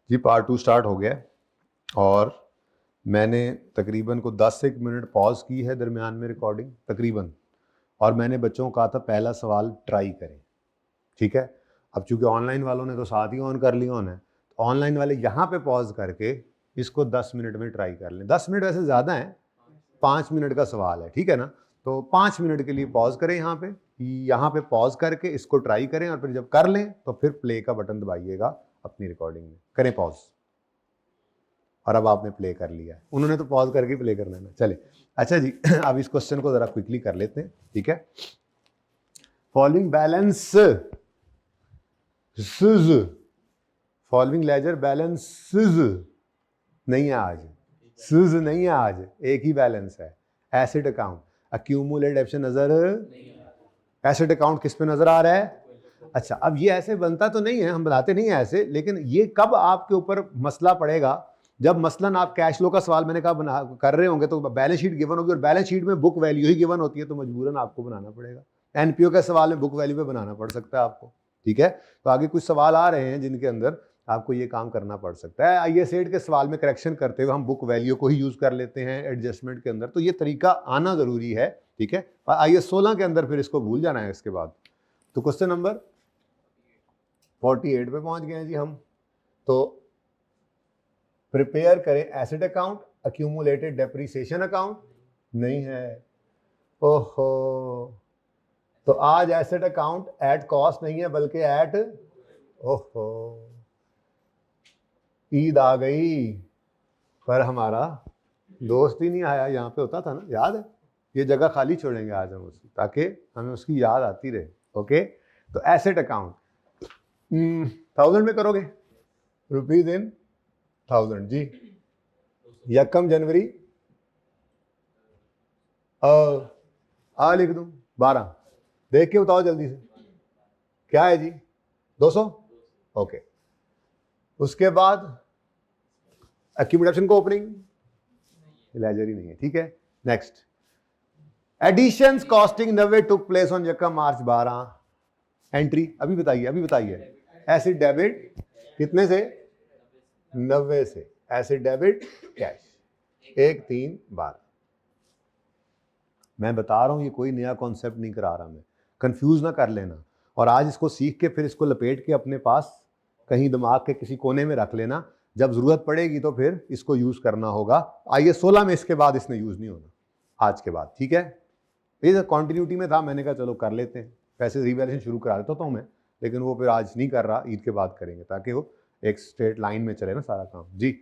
जी part 2 start हो गया और मैंने तकरीबन को 10 एक मिनट पॉज की है दरमियान में रिकॉर्डिंग तकरीबन, और मैंने बच्चों को कहा था पहला सवाल ट्राई करें, ठीक है। अब चूंकि ऑनलाइन वालों ने तो साथ ही ऑन कर लिया होना है, तो ऑनलाइन वाले यहाँ पे पॉज करके इसको 10 मिनट में ट्राई कर लें। 10 मिनट वैसे ज़्यादा है, 5 मिनट का सवाल है, ठीक है ना। तो 5 मिनट के लिए पॉज करें, यहाँ पे पॉज करके इसको ट्राई करें, और फिर जब कर लें तो फिर प्ले का बटन दबाइएगा अपनी रिकॉर्डिंग में। करें पॉज। और अब आपने प्ले कर लिया है, उन्होंने तो पॉज करके प्ले करना है ना। चले, अच्छा जी अब इस क्वेश्चन को जरा क्विकली कर लेते हैं, ठीक है। Following balance following ledger balances नहीं है आज, सिज नहीं है आज, एक ही बैलेंस है। एसिड अकाउंट अक्यूमुलेटेड डेप्शन नजर, एसिड अकाउंट किस पे नजर आ रहा है? अच्छा, अब ये ऐसे बनता तो नहीं है, हम बनाते नहीं है ऐसे, लेकिन ये कब आपके ऊपर मसला पड़ेगा? जब मसलन आप कैश फ्लो का सवाल मैंने कहा बना कर रहे होंगे तो बैलेंस शीट गिवन होगी और बैलेंस शीट में बुक वैल्यू ही गिवन होती है, तो मजबूरन आपको बनाना पड़ेगा। एनपीओ का सवाल में बुक वैल्यू पे बनाना पड़ सकता है आपको, ठीक है। तो आगे कुछ सवाल आ रहे हैं जिनके अंदर आपको ये काम करना पड़ सकता है। आईएस8 के सवाल में करेक्शन करते हुए हम बुक वैल्यू को ही यूज कर लेते हैं एडजस्टमेंट के अंदर, तो ये तरीका आना जरूरी है, ठीक है। और आईएस16 के अंदर फिर इसको भूल जाना है इसके बाद। तो क्वेश्चन नंबर 48 पे पहुंच गए हैं जी हम। तो प्रिपेयर करें asset account, accumulated depreciation account नहीं है, ओहो। तो आज एसेट अकाउंट एट कॉस्ट नहीं है बल्कि एट, ओहो, ईद आ गई पर हमारा दोस्त ही नहीं आया। यहाँ पे होता था ना, याद है? ये जगह खाली छोड़ेंगे आज हम उसकी, ताकि हमें उसकी याद आती रहे, ओके। तो एसेट अकाउंट 1000 में करोगे, रुपीज इन 1000 जी। यकम जनवरी आ लिख दूं 12, देख के बताओ जल्दी से क्या है जी? 200, ओके। उसके बाद एक्यूमुलेशन को ओपनिंग लेजर ही नहीं है, ठीक है। Next, additions costing 90 took place on यकम मार्च 12। एंट्री अभी बताइए। एसिड डेबिट कितने से? 90 से। Acid debit cash 1 3 12। मैं बता रहा हूं ये कोई नया कॉन्सेप्ट नहीं करा रहा मैं, कंफ्यूज ना कर लेना। और आज इसको सीख के फिर इसको लपेट के अपने पास कहीं दिमाग के किसी कोने में रख लेना, जब जरूरत पड़ेगी तो फिर इसको यूज करना होगा। आईएस16 में इसके बाद इसने यूज नहीं होना आज के बाद, ठीक है। ये कॉन्टिन्यूटी में था, मैंने कहा चलो कर लेते हैं, वैसे रिवैल्यूएशन शुरू करा देता हूँ मैं, लेकिन वो फिर आज नहीं कर रहा, ईद के बाद करेंगे ताकि वो एक स्ट्रेट लाइन में चले ना सारा काम जी।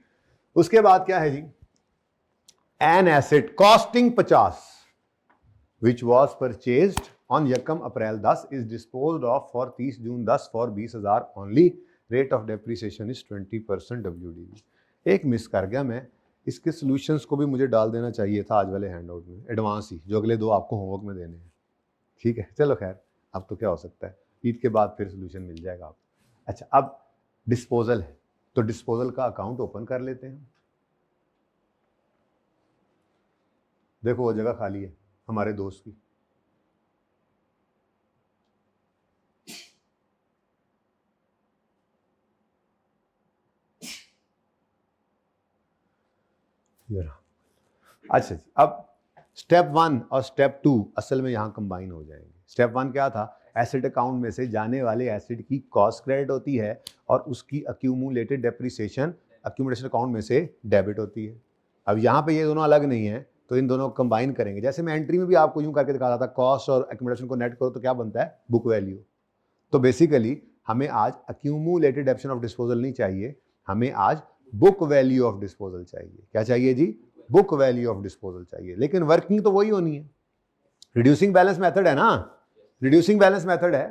उसके बाद क्या है जी? An asset costing 50 which was purchased on यकम April 10 is disposed of for 30 June 10 for 20,000 only. Rate of depreciation is 20% WDV. एक मिस कर गया मैं, इसके सॉल्यूशंस को भी मुझे डाल देना चाहिए था आज वाले हैंड आउट में, एडवांस ही, जो अगले 2 आपको होमवर्क में देने हैं, ठीक है। चलो खैर, अब तो क्या हो सकता है, ईद के बाद फिर सोल्यूशन मिल जाएगा आपको। अच्छा, अब डिस्पोजल है, तो डिस्पोजल का अकाउंट ओपन कर लेते हैं। देखो वो जगह खाली है हमारे दोस्त की, अच्छा जी। अब स्टेप 1 और स्टेप 2 असल में यहाँ कंबाइन हो जाएंगे। स्टेप 1 क्या था? एसिड अकाउंट में से जाने वाले एसिड की कॉस्ट क्रेडिट होती है और उसकी अक्यूमुलेटेड डेप्रिसिएशन अक्यूमुलेशन अकाउंट में से डेबिट होती है। अब यहाँ पे ये दोनों अलग नहीं है, तो इन दोनों को कंबाइन करेंगे। जैसे मैं एंट्री में भी आपको यूं करके दिखा रहा था, कॉस्ट और अक्यूमुलेशन को नेट करो तो क्या बनता है? Book value. तो बेसिकली हमें आज अक्यूमुलेटेड डेप्शन ऑफ डिस्पोजल नहीं चाहिए, हमें आज बुक वैल्यू ऑफ डिस्पोजल चाहिए। क्या चाहिए जी? बुक वैल्यू ऑफ डिस्पोजल चाहिए। लेकिन वर्किंग तो वही होनी है, रिड्यूसिंग बैलेंस मेथड है ना, रिड्यूसिंग बैलेंस मेथड है।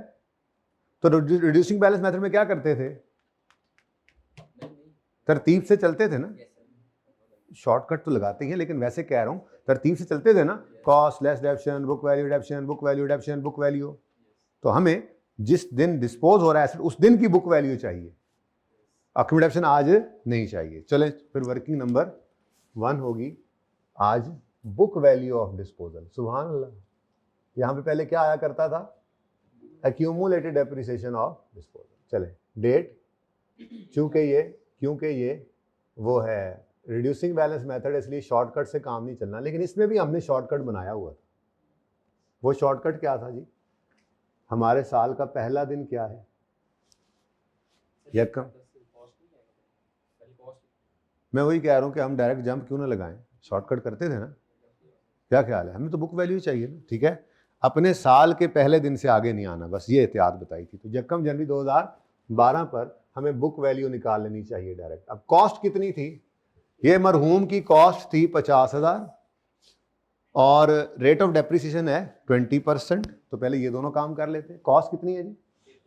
तो रिड्यूसिंग बैलेंस मेथड में क्या करते थे? तरतीब से चलते थे ना, शॉर्टकट तो लगाते ही हैं, लेकिन वैसे कह रहा हूं तरतीब से चलते थे ना, cost less डेप्शन, book value डेप्शन, book value डेप्शन, book value. तो हमें जिस दिन डिस्पोज हो रहा है उस दिन की बुक वैल्यू चाहिए, अक्यूमुलेशन आज नहीं चाहिए। चले फिर वर्किंग नंबर 1 होगी आज बुक वैल्यू ऑफ डिस्पोजल। सुभान अल्लाह, यहां पे पहले क्या आया करता था? Accumulated depreciation of disposal. चले डेट, चूंकि ये क्योंकि ये वो है रिड्यूसिंग बैलेंस मेथड, इसलिए शॉर्टकट से काम नहीं चलना। लेकिन इसमें भी हमने शॉर्टकट बनाया हुआ था। वो शॉर्टकट क्या था जी? हमारे साल का पहला दिन क्या है? यकम। मैं वही कह रहा हूँ कि हम डायरेक्ट जंप क्यों ना लगाएं, शॉर्टकट करते थे ना। क्या ख्याल है? हमें तो बुक वैल्यू चाहिए ना, ठीक है। अपने साल के पहले दिन से आगे नहीं आना, बस ये एहतियात बताई थी। तो यकम जनवरी 2012 पर हमें बुक वैल्यू निकाल लेनी चाहिए डायरेक्ट। अब कॉस्ट कितनी थी? ये मरहूम की कॉस्ट थी 50,000 और रेट ऑफ डेप्रिसिएशन है 20%। तो पहले ये दोनों काम कर लेते हैं। कॉस्ट कितनी है जी?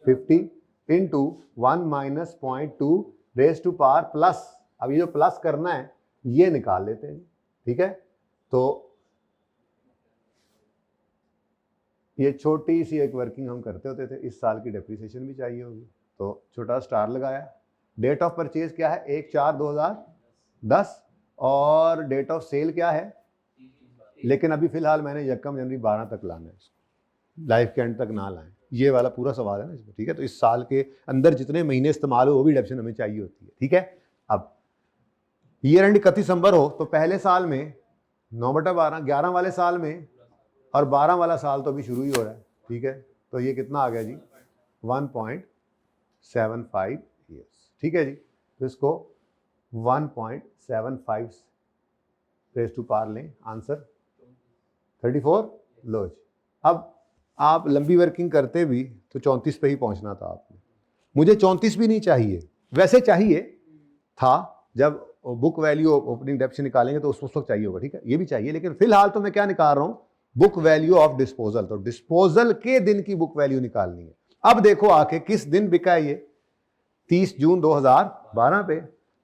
50 into 1 minus 0.2 raise to power plus, अब ये जो प्लस करना है ये निकाल लेते हैं, ठीक है। तो ये छोटी सी एक वर्किंग हम करते होते थे। इस साल की डेप्रिसिएशन भी चाहिए होगी, तो छोटा स्टार लगाया। डेट ऑफ परचेज क्या है? 1/4/2010 और डेट ऑफ सेल क्या है? लेकिन अभी फिलहाल मैंने यकम जनवरी 12 तक लाना है इसको, लाइफ के एंड तक ना लाएं। ये वाला पूरा सवाल है ना इसमें, ठीक है। तो इस साल के अंदर जितने महीने इस्तेमाल हो वो भी डेप्रिसिएशन हमें चाहिए होती है, ठीक है। अब ईयर एंड 31 दिसंबर हो तो पहले साल में 9/12, 11 वाले साल में, और 12 वाला साल तो अभी शुरू ही हो रहा है, ठीक है। तो ये कितना आ गया जी? 1.75 ईयर्स, ठीक है जी। तो इसको 1.75 रेज टू पावर लें, आंसर 34। लो जी। अब आप लंबी वर्किंग करते भी तो 34 पे ही पहुंचना था आपने। मुझे 34 भी नहीं चाहिए, वैसे चाहिए था जब बुक वैल्यू ओपनिंग डेप्थ से निकालेंगे तो उस वक्त चाहिए होगा, ठीक है। ये भी चाहिए, लेकिन फिलहाल तो मैं क्या निकाल रहा हूं? Book value of disposal. तो डिस्पोजल के दिन की बुक वैल्यू निकालनी है। अब देखो आके किस दिन बिका है ये? 30 जून 2012 पे।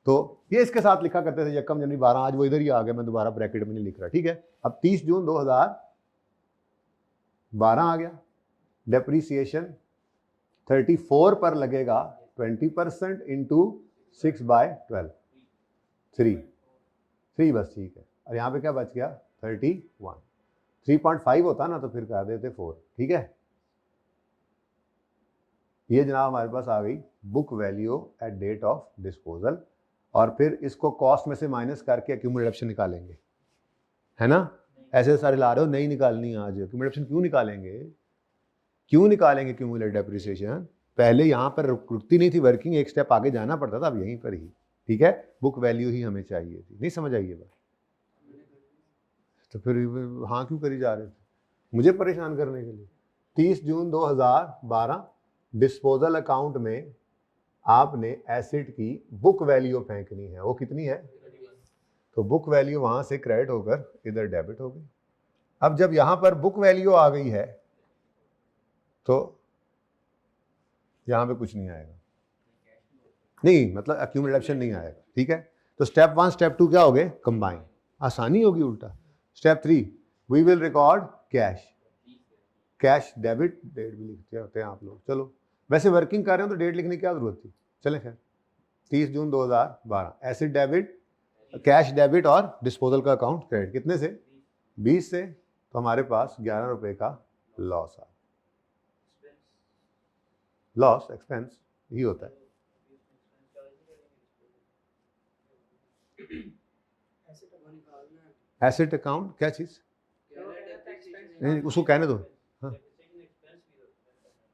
तो ये इसके साथ लिखा करते थे यकम जनवरी 12, आज वो इधर ही आ गया, मैं दोबारा ब्रैकेट में नहीं लिख रहा, ठीक है। अब 30 जून 2012 आ गया। डेप्रीसिएशन 34 पर लगेगा 20% इंटू 6/12, 3 बस, ठीक है। और यहाँ पे क्या बच गया? 31। 3.5 होता ना तो फिर कर देते 4, ठीक है। ये जनाब हमारे पास आ गई book value at date of disposal, और फिर इसको कॉस्ट में से माइनस करके एक्यूमुलेटेड डेप्रिसिएशन निकालेंगे, है ना। ऐसे सारे ला रहे हो, नहीं निकालनी आज। एक्यूमुलेटेड डेप्रिसिएशन क्यों निकालेंगे? क्यों निकालेंगे एक्यूमुलेटेड डेप्रिसिएशन? पहले यहाँ पर रुकती नहीं थी वर्किंग, एक स्टेप आगे जाना पड़ता था, अब यहीं पर ही, ठीक है। बुक वैल्यू ही हमें चाहिए थी। नहीं समझ आई ये बात? तो फिर हाँ क्यों करी जा रहे थे? मुझे परेशान करने के लिए। 30 जून 2012 डिस्पोजल अकाउंट में आपने एसिड की बुक वैल्यू फेंकनी है। वो कितनी है? तो बुक वैल्यू वहां से क्रेडिट होकर इधर डेबिट हो गई। अब जब यहां पर बुक वैल्यू आ गई है तो यहां पे कुछ नहीं आएगा, नहीं मतलब एक्यूमुलेटेड डेप्रिसिएशन नहीं आएगा, ठीक है। तो स्टेप 1 स्टेप 2 क्या हो गए? कंबाइन, आसानी होगी उल्टा। Step 3 we will record cash, cash debit, date भी लिखते होते हैं आप लोग। चलो वैसे वर्किंग कर रहे हो तो डेट लिखने की क्या जरूरत थी? चलें खैर, 30 जून 2012 एसिड डेबिट, कैश डेबिट और डिस्पोजल का अकाउंट क्रेडिट। कितने से? 20 से। तो हमारे पास 11 रुपए का लॉस आ, लॉस एक्सपेंस ही होता है। एसेट अकाउंट क्या चीज? नहीं उसको कहने दो, हाँ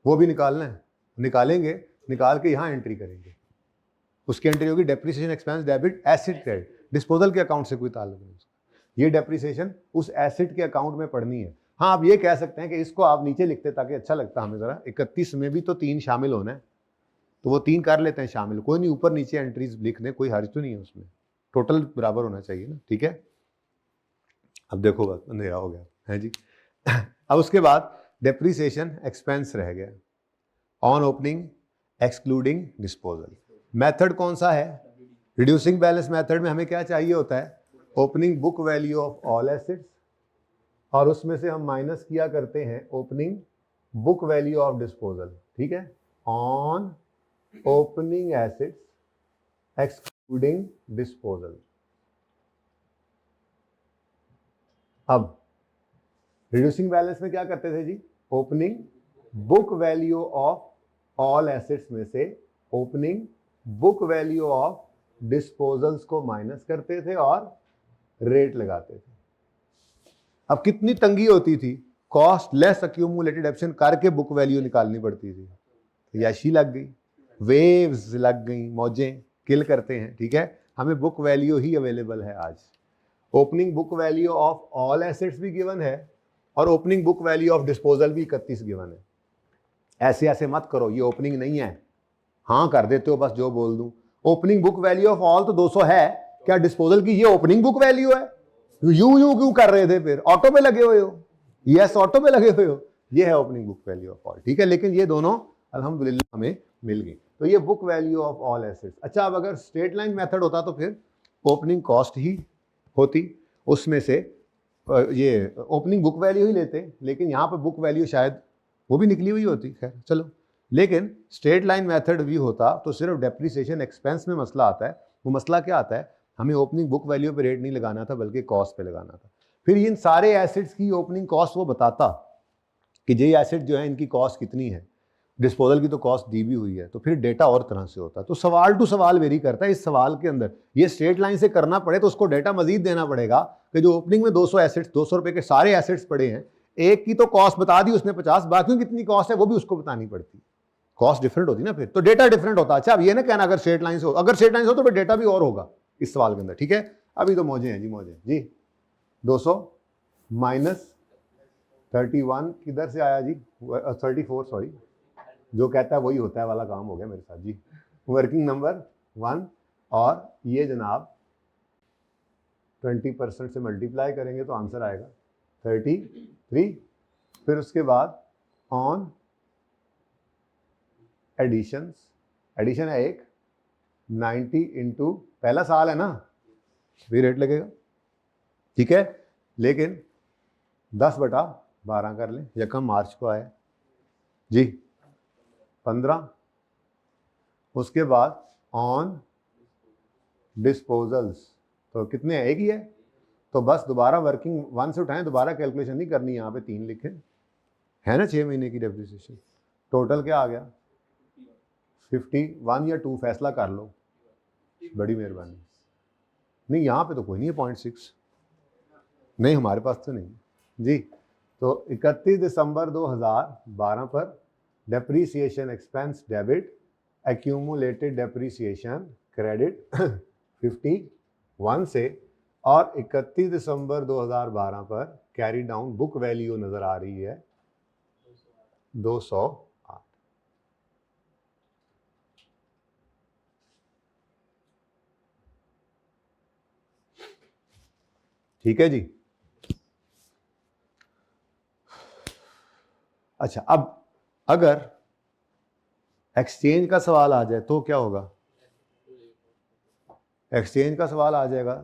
वो भी निकालना है, निकालेंगे, निकाल के यहाँ एंट्री करेंगे। उसकी एंट्री होगी depreciation expense debit acid credit. Disposal के अकाउंट से कोई ताल्लुक नहीं उसका। ये डेप्रिसिएशन उस एसिड के अकाउंट में पड़नी है। हाँ आप ये कह सकते हैं कि इसको आप नीचे लिखते ताकि अच्छा लगता हमें जरा। 31 में भी तो 3 शामिल होना है, तो वो 3 कर लेते हैं शामिल, कोई नहीं, ऊपर नीचे एंट्रीज लिख दें, कोई हर्ज तो नहीं है उसमें, टोटल बराबर होना चाहिए ना, ठीक है। अब देखो बस अंधेरा हो गया है जी। अब उसके बाद डेप्रिसिएशन एक्सपेंस रह गया on opening excluding disposal. Method कौन सा है? रिड्यूसिंग बैलेंस मेथड में हमें क्या चाहिए होता है? Opening book value of all assets, और उसमें से हम माइनस किया करते हैं opening book value of disposal, ठीक है। On opening assets excluding disposal. अब रिड्यूसिंग बैलेंस में क्या करते थे जी? Opening book value of all assets में से opening book value of disposals को माइनस करते थे और रेट लगाते थे। अब कितनी तंगी होती थी, कॉस्ट लेस अक्यूमुलेटेड एप्शन करके बुक वैल्यू निकालनी पड़ती थी। याशी लग गई, वेव्स लग गई, मौजें किल करते हैं, ठीक है। हमें बुक वैल्यू ही अवेलेबल है आज। Opening book value of all assets भी गिवन है और opening book value of disposal भी 31 गिवन है। ऐसे ऐसे मत करो, ये ओपनिंग नहीं है, हाँ कर देते हो बस जो बोल दूं। Opening book value of all तो 200 है, क्या डिस्पोजल की ये ओपनिंग बुक वैल्यू है? यूं क्यों कर रहे थे फिर? ऑटो पे लगे हुए हो, यस ऑटो पे लगे हुए हो, ये है opening book value of all, ठीक है। लेकिन ये दोनों अल्हम्दुलिल्लाह हमें मिल गई। तो ये book value of all assets. अच्छा, अब अगर स्ट्रेट लाइन मेथड होता तो फिर ओपनिंग कॉस्ट ही होती, उसमें से ये ओपनिंग बुक वैल्यू ही लेते, लेकिन यहाँ पर बुक वैल्यू शायद वो भी निकली हुई होती, खैर चलो। लेकिन स्ट्रेट लाइन मेथड भी होता तो सिर्फ डेप्रिसिएशन एक्सपेंस में मसला आता है। वो मसला क्या आता है, हमें ओपनिंग बुक वैल्यू पे रेट नहीं लगाना था बल्कि कॉस्ट पे लगाना था। फिर इन सारे एसेट्स की ओपनिंग कॉस्ट वो बताता कि ये एसेट जो है इनकी कॉस्ट कितनी है, डिस्पोजल की तो कॉस्ट दी भी हुई है, तो फिर डेटा और तरह से होता है। तो सवाल टू सवाल वेरी करता है। इस सवाल के अंदर ये स्ट्रेट लाइन से करना पड़े तो उसको डेटा मजीद देना पड़ेगा कि जो ओपनिंग में 200 एसेट्स, 200 रुपए के सारे एसेट्स पड़े हैं, एक की तो कॉस्ट बता दी उसने 50, बाकी कितनी कॉस्ट है वो भी उसको बतानी पड़ती। कॉस्ट डिफरेंट होती ना, फिर तो डेटा डिफरेंट होता। अच्छा, अब ये ना कहना अगर स्ट्रेट लाइन से हो, अगर स्ट्रेट लाइन से हो तो फिर डेटा भी और होगा इस सवाल के अंदर, ठीक है। अभी तो मौजे हैं जी, मौजे जी। 200 माइनस 31 किधर से आया जी? 34, सॉरी, जो कहता है वही होता है वाला काम हो गया मेरे साथ जी। वर्किंग नंबर 1 और ये जनाब 20% से मल्टीप्लाई करेंगे तो आंसर आएगा 33। फिर उसके बाद ऑन एडिशंस, एडिशन है एक 90 इंटू पहला साल है ना, भी रेट लगेगा, ठीक है। लेकिन 10/12 कर लें, यकम मार्च को आए जी 15। उसके बाद ऑन डिस्पोजल्स तो कितने हैं, एक ही है, तो बस दोबारा वर्किंग 1 से उठाएं, दोबारा कैलकुलेशन नहीं करनी, यहाँ पे 3 लिखे है ना, 6 महीने की डेप्रिसिएशन। टोटल क्या आ गया 51 या 2, फैसला कर लो, बड़ी मेहरबानी। नहीं यहाँ पे तो कोई नहीं है 0.6, नहीं हमारे पास तो नहीं जी। तो 31 दिसंबर 2012 पर depreciation expense debit, accumulated depreciation credit 51 से, और 31 दिसंबर 2012 पर कैरी डाउन बुक वैल्यू नजर आ रही है 208। ठीक है जी। अच्छा, अब अगर एक्सचेंज का सवाल आ जाए तो क्या होगा? एक्सचेंज का सवाल आ जाएगा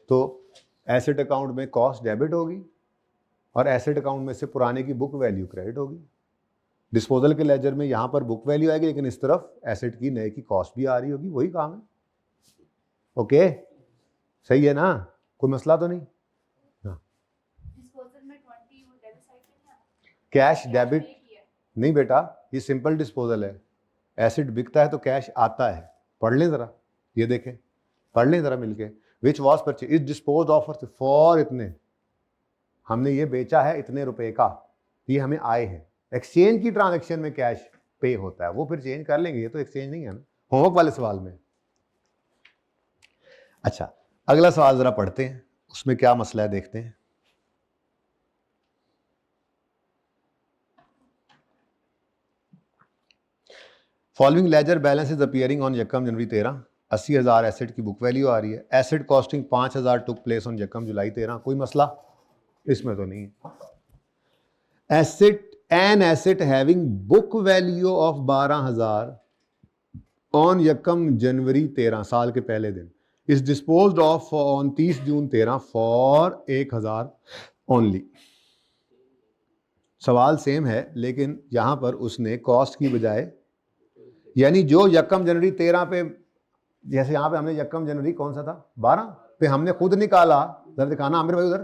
तो एसेट अकाउंट में कॉस्ट डेबिट होगी और एसेट अकाउंट में से पुराने की बुक वैल्यू क्रेडिट होगी। डिस्पोजल के लेजर में यहाँ पर बुक वैल्यू आएगी, लेकिन इस तरफ एसेट की नए की कॉस्ट भी आ रही होगी, वही काम है। ओके, सही है ना, कोई मसला तो नहीं? हाँ, कैश डेबिट नहीं बेटा, ये सिंपल डिस्पोजल है। एसिड बिकता है तो कैश आता है, पढ़ लें ज़रा, ये देखें, पढ़ लें ज़रा मिलके। Which was purchase is dispose of for इतने, हमने ये बेचा है इतने रुपए का, ये हमें आए हैं। एक्सचेंज की ट्रांजैक्शन में कैश पे होता है, वो फिर चेंज कर लेंगे, ये तो एक्सचेंज नहीं है ना होमवर्क वाले सवाल में। अच्छा, अगला सवाल ज़रा पढ़ते हैं, उसमें क्या मसला है देखते हैं। Following ledger balance is appearing on यकम जनवरी 13, 80,000 एसेट की बुक वैल्यू आ रही है। Asset costing 5,000 took place on यकम जुलाई 13, कोई मसला इसमें तो नहीं है। Asset an asset having book value of 12,000 on यकम जनवरी 13, साल के पहले दिन, is disposed of on 30 June 13 for 1,000 only. सवाल सेम है, लेकिन यहां पर उसने कॉस्ट की बजाय, यानी जो यकम जनवरी 13 पे, जैसे यहाँ पे हमने यकम जनवरी कौन सा था 12 पे हमने खुद निकाला, जरा दिखाना आमिर भाई उधर,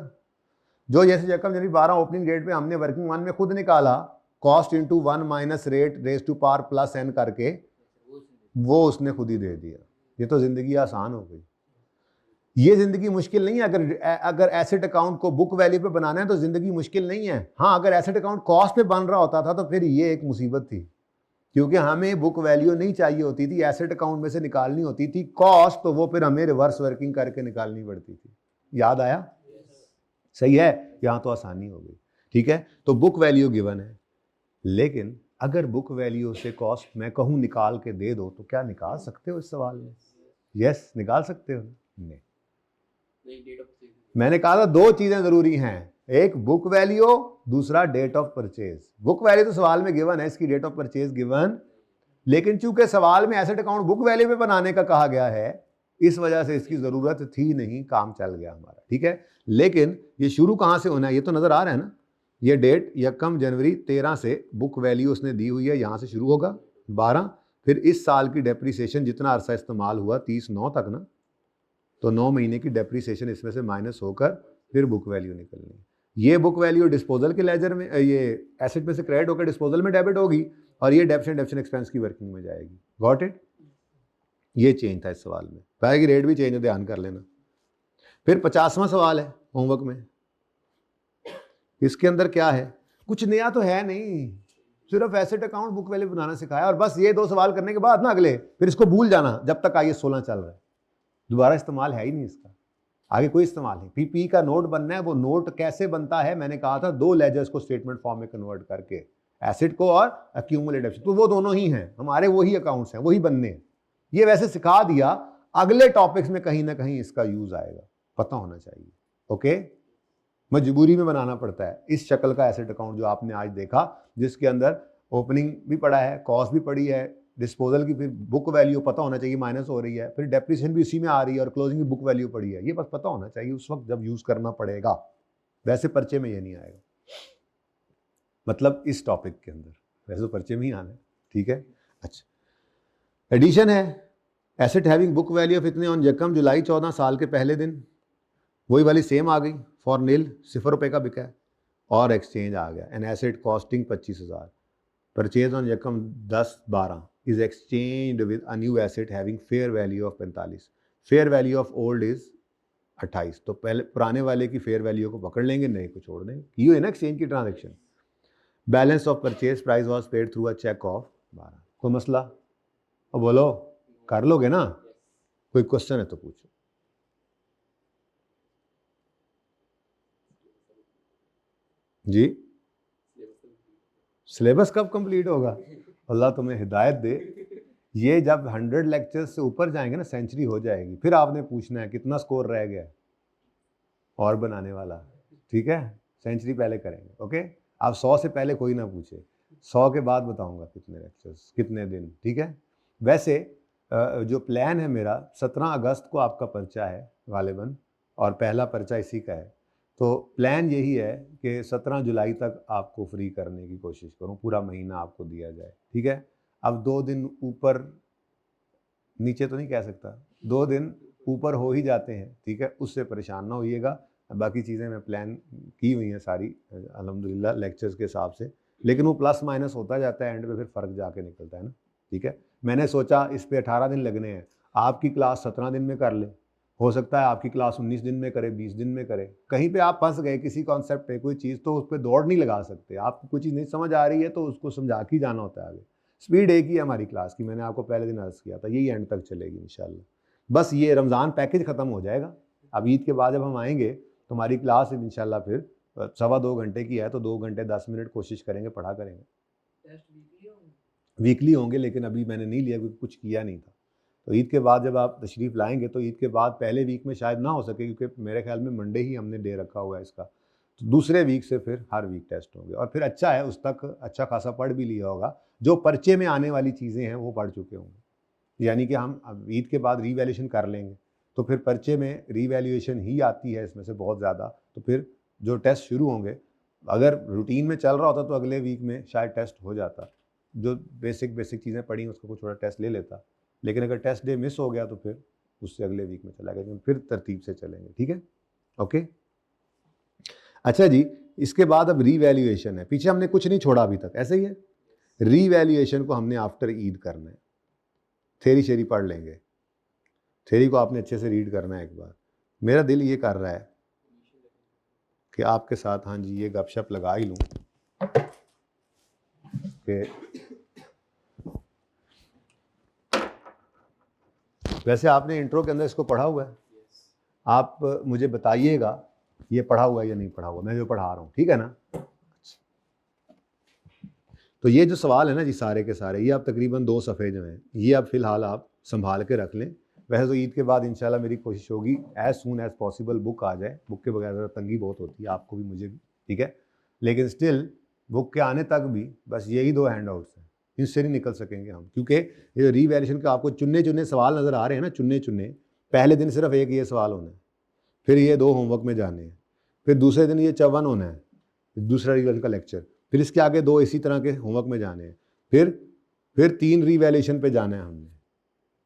जो जैसे यकम जनवरी 12 ओपनिंग डेट पे हमने वर्किंग 1 में खुद निकाला, cost into 1 minus rate raise to power plus N करके, वो उसने खुद ही दे दिया। ये तो ज़िंदगी आसान हो गई। ये ज़िंदगी मुश्किल नहीं है। अगर एसेट अकाउंट को बुक वैल्यू पे बनाना है तो ज़िंदगी मुश्किल नहीं है। हाँ, अगर एसेट अकाउंट कॉस्ट पे बन रहा होता था तो फिर ये एक मुसीबत थी, क्योंकि हमें बुक वैल्यू नहीं चाहिए होती थी, एसेट अकाउंट में से निकालनी होती थी कॉस्ट, तो वो फिर हमें रिवर्स वर्किंग करके निकालनी पड़ती थी। याद आया? सही है, यहाँ तो आसानी हो गई। ठीक है, तो बुक वैल्यू गिवन है, लेकिन अगर बुक वैल्यू से कॉस्ट मैं कहूँ निकाल के दे दो तो क्या निकाल सकते हो इस सवाल में? यस, निकाल सकते हो? नहीं। मैंने कहा था दो चीजें जरूरी हैं, एक बुक वैल्यू, दूसरा date of purchase. Book value तो सवाल में गिवन है, इसकी डेट ऑफ परचेज गिवन, लेकिन चूंकि सवाल में एसेट अकाउंट बुक वैल्यू पे बनाने का कहा गया है, इस वजह से इसकी जरूरत थी नहीं, काम चल गया हमारा। ठीक है, लेकिन ये शुरू कहां से होना है? ये तो नजर आ रहा है ना, ये डेट 1 जनवरी 13 से बुक वैल्यू उसने दी हुई है, यहां से शुरू होगा 12, फिर इस साल की डेप्रीसिएशन जितना अरसा इस्तेमाल हुआ 30/9 तक ना, तो 9 महीने की डेप्रीसिएशन इसमें से माइनस होकर फिर बुक वैल्यू निकलनी है। ये बुक वैल्यू डिस्पोजल के लेजर में, ये एसेट में से क्रेडिट होकर डिस्पोजल में डेबिट होगी, और ये डेप्शन एक्सपेंस की वर्किंग में जाएगी। Got it? ये चेंज था इस सवाल में। पाएगी रेट भी चेंज है, ध्यान कर लेना। फिर 50वां सवाल है होमवर्क में, इसके अंदर क्या है? कुछ नया तो है नहीं, सिर्फ एसेट अकाउंट बुक वैल्यू बनाना सिखाया, और बस ये 2 सवाल करने के बाद ना अगले फिर इसको भूल जाना जब तक IAS 16 चल रहा है, दोबारा इस्तेमाल है ही नहीं इसका, आगे कोई इस्तेमाल नहीं। पीपी का नोट बनना है, वो नोट कैसे बनता है? मैंने कहा था 2 लेजर्स को स्टेटमेंट फॉर्म में कन्वर्ट करके, एसेट को और एक्यूमुलेटिव, तो वो दोनों ही हैं हमारे, वही अकाउंट्स हैं, वही बनने हैं। ये वैसे सिखा दिया, अगले टॉपिक्स में कहीं ना कहीं इसका यूज आएगा, पता होना चाहिए। ओके, मजबूरी में बनाना पड़ता है इस शक्ल का एसेट अकाउंट जो आपने आज देखा, जिसके अंदर ओपनिंग भी पड़ा है, कॉस्ट भी पड़ी है, डिस्पोजल की फिर बुक वैल्यू पता होना चाहिए माइनस हो रही है, फिर डेप्रिसिएशन भी उसी में आ रही है, और क्लोजिंग की बुक वैल्यू पड़ी है। ये बस पता होना चाहिए उस वक्त जब यूज करना पड़ेगा, वैसे पर्चे में ये नहीं आएगा, मतलब इस टॉपिक के अंदर, वैसे तो पर्चे में ही आना है। ठीक है, अच्छा, एडिशन है, asset having book value of इतने ऑन यकम जुलाई 14 साल के पहले दिन, वही वाली सेम आ गई, फॉर नील 0 रुपये का बिका है, और एक्सचेंज आ गया, N asset costing 25,000, purchase on यकम 10/12 is exchange with a new asset having fair value of 45, fair value of old is 28, तो पहले पुराने वाले की फेयर वैल्यू को पकड़ लेंगे, नए को छोड़ देंगे, ये है ना एक्सचेंज की transaction. Balance of purchase price was paid through a cheque of 12। कोई मसला? अब बोलो, कर लोगे ना? कोई क्वेश्चन है तो पूछो। जी, सिलेबस कब कंप्लीट होगा? अल्लाह तुम्हें हिदायत दे। ये जब 100 लेक्चर्स से ऊपर जाएंगे ना, सेंचुरी हो जाएगी, फिर आपने पूछना है कितना स्कोर रह गया और बनाने वाला। ठीक है, सेंचुरी पहले करेंगे। ओके, आप 100 से पहले कोई ना पूछे, 100 के बाद बताऊंगा कितने लेक्चर्स कितने दिन। ठीक है, वैसे जो प्लान है मेरा, 17 अगस्त को आपका पर्चा है गालिबन, और पहला पर्चा इसी का है, तो प्लान यही है कि 17 जुलाई तक आपको फ्री करने की कोशिश करूं, पूरा महीना आपको दिया जाए। ठीक है, अब 2 दिन ऊपर नीचे तो नहीं कह सकता, 2 दिन ऊपर हो ही जाते हैं। ठीक है, उससे परेशान ना होइएगा, बाकी चीज़ें मैं प्लान की हुई हैं सारी अल्हम्दुलिल्लाह लेक्चर्स के हिसाब से, लेकिन वो प्लस माइनस होता जाता है, एंड पे फिर फ़र्क जाके निकलता है ना। ठीक है, मैंने सोचा इस पे 18 दिन लगने हैं, आपकी क्लास 17 दिन में कर ले, हो सकता है आपकी क्लास 19 दिन में करे, 20 दिन में करे, कहीं पे आप फंस गए किसी कॉन्सेप्ट पे, कोई चीज़, तो उस पर दौड़ नहीं लगा सकते। आपको कोई चीज़ नहीं समझ आ रही है तो उसको समझा के जाना होता है आगे। स्पीड एक ही है हमारी क्लास की, मैंने आपको पहले दिन अर्ज़ किया था, यही एंड तक चलेगी इंशाल्लाह। बस ये रमज़ान पैकेज ख़त्म हो जाएगा, अब ईद के बाद जब हम आएंगे तो हमारी क्लास इंशाल्लाह फिर 2.25 घंटे की है, तो 2 घंटे 10 मिनट कोशिश करेंगे, पढ़ा करेंगे। वीकली होंगे, लेकिन अभी मैंने नहीं लिया क्योंकि कुछ किया नहीं था। तो ईद के बाद जब आप तशरीफ़ लाएंगे तो ईद के बाद पहले वीक में शायद ना हो सके, क्योंकि मेरे ख्याल में मंडे ही हमने डे रखा हुआ है इसका, तो दूसरे वीक से फिर हर वीक टेस्ट होंगे। और फिर अच्छा है, उस तक अच्छा खासा पढ़ भी लिया होगा, जो पर्चे में आने वाली चीज़ें हैं वो पढ़ चुके होंगे, यानी कि हम अब ईद के बाद रीवैल्यूएशन कर लेंगे, तो फिर पर्चे में रीवैल्यूएशन ही आती है इसमें से बहुत ज़्यादा, तो फिर जो टेस्ट शुरू होंगे, अगर रूटीन में चल रहा होता तो अगले वीक में शायद टेस्ट हो जाता, जो बेसिक चीज़ें पढ़ी उसको कुछ थोड़ा टेस्ट ले लेता, लेकिन अगर टेस्ट डे मिस हो गया तो फिर उससे अगले वीक में चला गया, लेकिन फिर तरतीब से चलेंगे। ठीक है, ओके, अच्छा जी, इसके बाद अब रीवैल्यूएशन है, पीछे हमने कुछ नहीं छोड़ा अभी तक, ऐसे ही है। रीवैल्यूएशन को हमने आफ्टर ईद करना है, थेरी शेरी पढ़ लेंगे, थ्योरी को आपने अच्छे से रीड करना है एक बार। मेरा दिल ये कर रहा है कि आपके साथ, हाँ जी, ये गपशप लगा ही लूँ कि वैसे आपने इंट्रो के अंदर इसको पढ़ा हुआ है, आप मुझे बताइएगा ये पढ़ा हुआ है या नहीं पढ़ा हुआ, मैं जो पढ़ा रहा हूँ, ठीक है ना। तो ये जो सवाल है ना जी, सारे के सारे, ये आप तकरीबन 2 सफ़े जो हैं, ये अब फिलहाल आप संभाल के रख लें। वैसे तो ईद के बाद इंशाल्लाह मेरी कोशिश होगी as soon as possible book आ जाए। बुक के बगैर ज़रा तंगी बहुत होती है आपको भी, मुझे भी, ठीक है। लेकिन स्टिल बुक के आने तक भी बस यही 2 हैंड आउट्स हैं, इनसे नहीं निकल सकेंगे हम, क्योंकि ये रीवैल्यूएशन का आपको चुने सवाल नज़र आ रहे हैं ना, चुने। पहले दिन सिर्फ एक ये सवाल होना है, फिर ये 2 होमवर्क में जाने हैं, फिर दूसरे दिन ये 54 होना है, दूसरा रिवीजन का लेक्चर, फिर इसके आगे 2 इसी तरह के होमवर्क में जाने हैं, फिर 3 रीवैल्यूएशन पे जाना है हमने।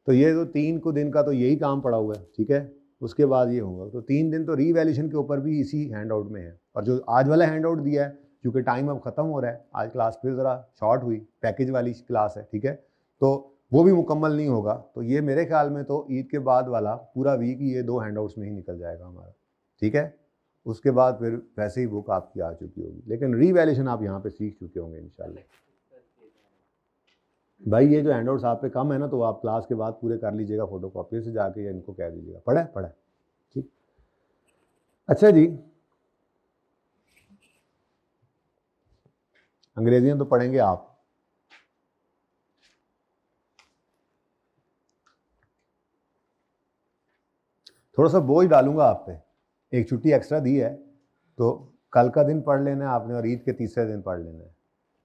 तो ये तो 3 को दिन का तो यही काम पड़ा हुआ है, ठीक है। उसके बाद ये होमवर्क, तो 3 दिन तो रीवैल्यूएशन के ऊपर भी इसी हैंड आउट में है। और जो आज वाला हैंड आउट दिया है, क्योंकि टाइम अब ख़त्म हो रहा है, आज क्लास फिर ज़रा शॉर्ट हुई, पैकेज वाली क्लास है, ठीक है, तो वो भी मुकम्मल नहीं होगा। तो ये मेरे ख्याल में तो ईद के बाद वाला पूरा वीक ये 2 हैंड आउट्स में ही निकल जाएगा हमारा, ठीक है। उसके बाद फिर वैसे ही बुक आपकी आ चुकी होगी, लेकिन रीवैल्यूएशन आप यहाँ पे सीख चुके होंगे इंशाल्लाह। भाई ये जो हैंडआउट्स आप पे कम है ना, तो आप क्लास के बाद पूरे कर लीजिएगा फोटो कॉपी से जाके, या इनको कह दीजिएगा पढ़ा, ठीक। अच्छा जी, अंग्रेजियां तो पढ़ेंगे आप, थोड़ा सा बोझ डालूंगा आप पे, एक छुट्टी एक्स्ट्रा दी है तो कल का दिन पढ़ लेना है आपने और ईद के तीसरे दिन पढ़ लेना है,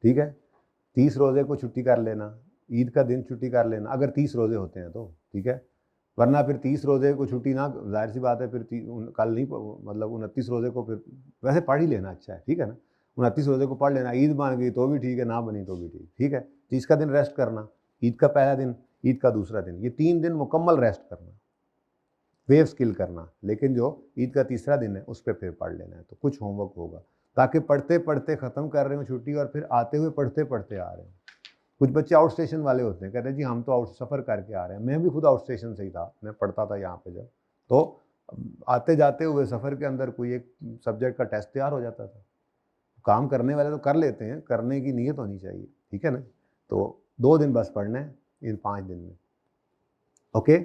ठीक है। 30 रोज़े को छुट्टी कर लेना, ईद का दिन छुट्टी कर लेना, अगर 30 रोज़े होते हैं तो, ठीक है। वरना फिर 30 रोज़े को छुट्टी ना, जाहिर सी बात है, फिर कल नहीं, मतलब 29 रोज़े को फिर वैसे पढ़ ही लेना, अच्छा है, ठीक है ना। 29 रोज़े को पढ़ लेना, ईद बन गई तो भी ठीक है, ना बनी तो भी ठीक है। 30 का दिन रेस्ट करना, ईद का पहला दिन, ईद का दूसरा दिन, ये 3 दिन मुकम्मल रेस्ट करना, वेव स्किल करना। लेकिन जो ईद का तीसरा दिन है उस पर फिर पढ़ लेना है, तो कुछ होमवर्क होगा, ताकि पढ़ते पढ़ते ख़त्म कर रहे हो छुट्टी और फिर आते हुए पढ़ते पढ़ते आ रहे हो। कुछ बच्चे आउट स्टेशन वाले होते हैं, कहते हैं जी हम तो आउट सफ़र करके आ रहे हैं। मैं भी खुद आउट स्टेशन से ही था, मैं पढ़ता था यहाँ पे जब, तो आते जाते हुए सफ़र के अंदर कोई एक सब्जेक्ट का टेस्ट तैयार हो जाता था। काम करने वाले तो कर लेते हैं, करने की नीयत होनी चाहिए, ठीक है ना। तो 2 दिन बस पढ़ना है इन 5 दिन में, ओके।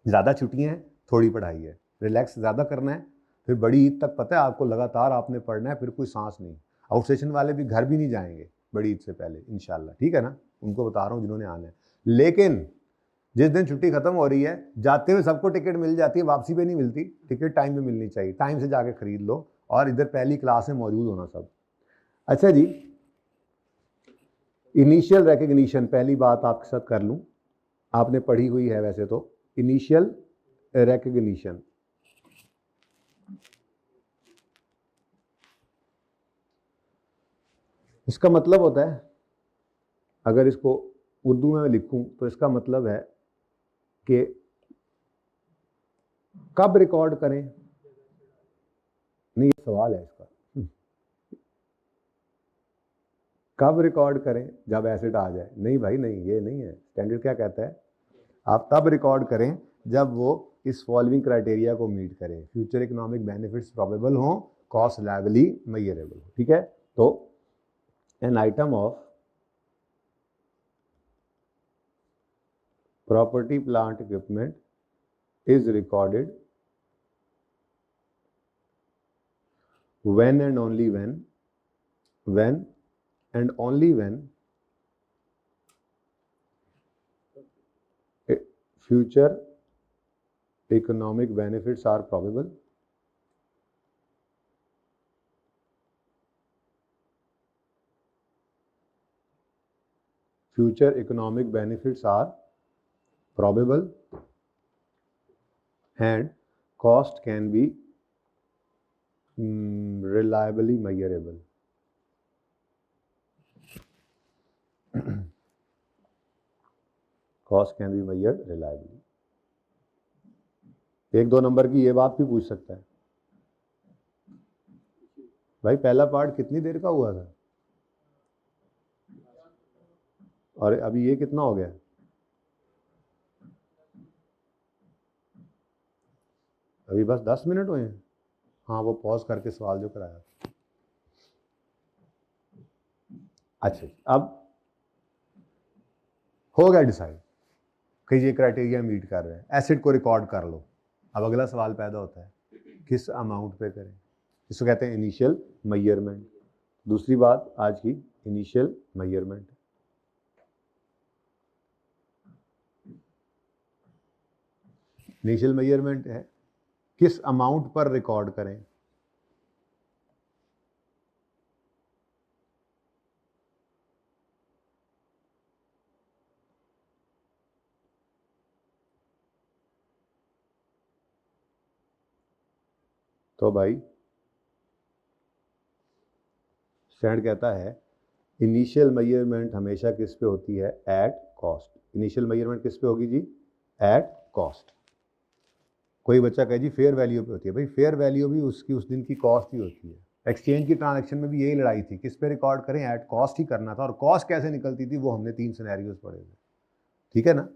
ज़्यादा छुट्टियाँ हैं, थोड़ी पढ़ाई है, रिलैक्स ज़्यादा करना है, फिर बड़ी ईद तक पता है आपको लगातार आपने पढ़ना है, फिर कोई सांस नहीं। आउट स्टेशन वाले भी घर भी नहीं जाएंगे बड़ी ईद से पहले इंशाल्लाह, ठीक है ना, उनको बता रहा हूँ जिन्होंने आना है। लेकिन जिस दिन छुट्टी खत्म हो रही है, जाते हुए सबको टिकट मिल जाती है, वापसी पे नहीं मिलती। टिकट टाइम पे मिलनी चाहिए, टाइम से जाके खरीद लो और इधर पहली क्लास में मौजूद होना सब। अच्छा जी, इनिशियल रिकग्निशन, पहली बात आपके साथ कर लूँ, आपने पढ़ी हुई है वैसे तो। इनिशियल रिकग्निशन, इसका मतलब होता है, अगर इसको उर्दू में लिखूं तो इसका मतलब है कि कब रिकॉर्ड करें। नहीं, ये सवाल है इसका, कब रिकॉर्ड करें, जब एसिड आ जाए। नहीं भाई नहीं, ये नहीं है स्टैंडर्ड। क्या कहता है, आप तब रिकॉर्ड करें जब वो इस फॉलोइंग क्राइटेरिया को मीट करे, फ्यूचर इकोनॉमिक बेनिफिट्स प्रोबेबल हो, कॉस्ट लायबली मेजरेबल हो, ठीक है। तो an item of property plant equipment is recorded when and only when and only when future economic benefits are probable. Future economic benefits are probable and cost can be reliably measurable. Cost can be measured reliably. 1-2 number की ये बात भी पूछ सकता है, भाई पहला part कितनी देर का हुआ था और अभी ये कितना हो गया। अभी बस 10 मिनट हुए हैं। हाँ, वो पॉज करके सवाल जो कराया। अच्छा, अब हो गया डिसाइड कि ये क्राइटेरिया मीट कर रहे हैं, एसिड को रिकॉर्ड कर लो। अब अगला सवाल पैदा होता है, किस अमाउंट पे करें? इसको कहते हैं इनिशियल मेजरमेंट। दूसरी बात आज की इनिशियल मेजरमेंट। इनिशियल मेजरमेंट है किस अमाउंट पर रिकॉर्ड करें। तो भाई स्टैंड कहता है इनिशियल मेजरमेंट हमेशा किस पे होती है? At cost. इनिशियल मेजरमेंट किस पे होगी जी? At cost. कोई बच्चा कहे जी फेयर वैल्यू पे होती है। भाई फेयर वैल्यू भी उसकी उस दिन की कॉस्ट ही होती है। एक्सचेंज की ट्रांजैक्शन में भी यही लड़ाई थी, किस पे रिकॉर्ड करें? एट कॉस्ट ही करना था। और कॉस्ट कैसे निकलती थी वो हमने 3 सिनेरियोज पढ़े थे, ठीक है ना।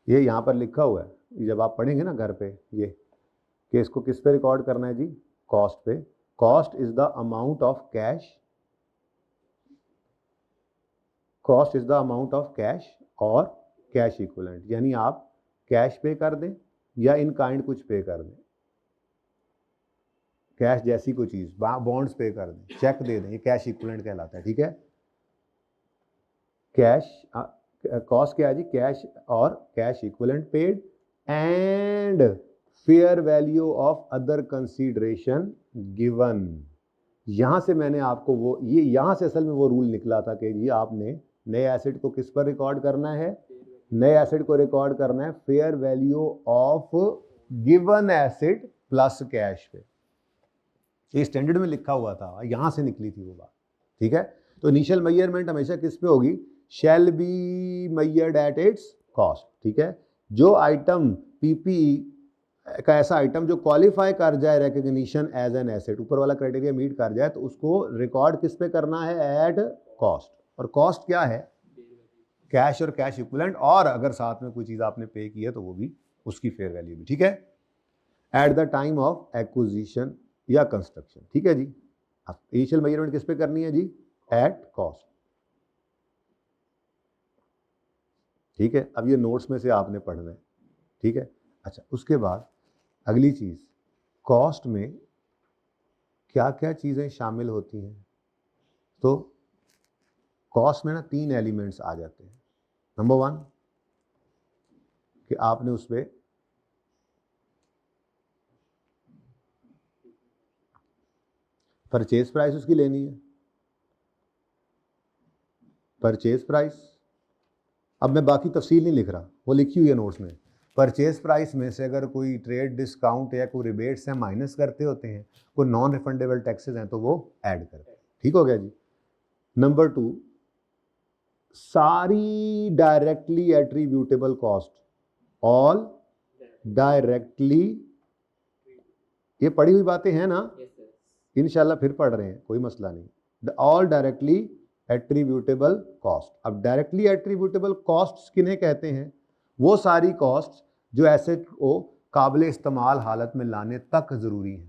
ये यहाँ पर लिखा हुआ है, जब आप पढ़ेंगे ना घर पे, ये कि इसको किस पे रिकॉर्ड करना है जी? कॉस्ट पे। Cost is the amount of cash, cost is the amount of cash और कैश इक्विवेलेंट। यानी आप कैश पे कर दें या इन काइंड कुछ पे कर दें, कैश जैसी कोई चीज, बॉन्ड्स पे कर दें, चेक दे दें, ये कैश इक्विवेलेंट कहलाता है, ठीक है। कैश कॉस्ट क्या है जी? कैश और cash equivalent paid and fair value of other consideration given. यहां से मैंने आपको वो ये यहां से असल में वो रूल निकला था कि जी आपने नए एसेट को किस पर रिकॉर्ड करना है? नए एसेट को रिकॉर्ड करना है fair value of given asset plus cash पे। ये स्टैंडर्ड में लिखा हुआ था, यहां से निकली थी वो बात, ठीक है। तो इनिशियल मेजरमेंट हमेशा किस पे होगी? Shall be measured at its cost, ठीक है। जो आइटम पीपीई का ऐसा आइटम जो क्वालिफाई कर जाए रिकॉग्निशन एज एन एसेट, ऊपर वाला क्राइटेरिया मीट कर जाए, तो उसको रिकॉर्ड किस पे करना है? At cost. और कॉस्ट क्या है? कैश और कैश इक्विवेलेंट, और अगर साथ में कोई चीज आपने पे की है तो वो भी उसकी फेयर वैल्यू भी, ठीक है, at the time of acquisition या कंस्ट्रक्शन, ठीक है जी। इनिशियल मेजरमेंट किस पे करनी है जी? एट कॉस्ट, ठीक है। अब ये नोट्स में से आपने पढ़ना है, ठीक है। अच्छा, उसके बाद अगली चीज, कॉस्ट में क्या क्या चीजें शामिल होती हैं? तो कॉस्ट में ना 3 एलिमेंट्स आ जाते हैं। नंबर 1 कि आपने उस पर परचेज प्राइस उसकी लेनी है, परचेज प्राइस। अब मैं बाकी तफसील नहीं लिख रहा, वो लिखी हुई है नोट्स में। परचेज प्राइस में से अगर कोई ट्रेड डिस्काउंट या कोई रिबेट्स हैं माइनस करते होते हैं, कोई नॉन रिफंडेबल टैक्सेस हैं तो वो ऐड करते हैं, ठीक हो गया जी। नंबर 2, सारी directly attributable cost, all directly, ये पढ़ी हुई बातें हैं ना, इंशाल्लाह फिर पढ़ रहे हैं, कोई मसला नहीं। All directly attributable cost. अब डायरेक्टली एट्रीब्यूटेबल कॉस्ट किन्हें कहते हैं? वो सारी कॉस्ट जो एसेट को काबिल इस्तेमाल हालत में लाने तक जरूरी है।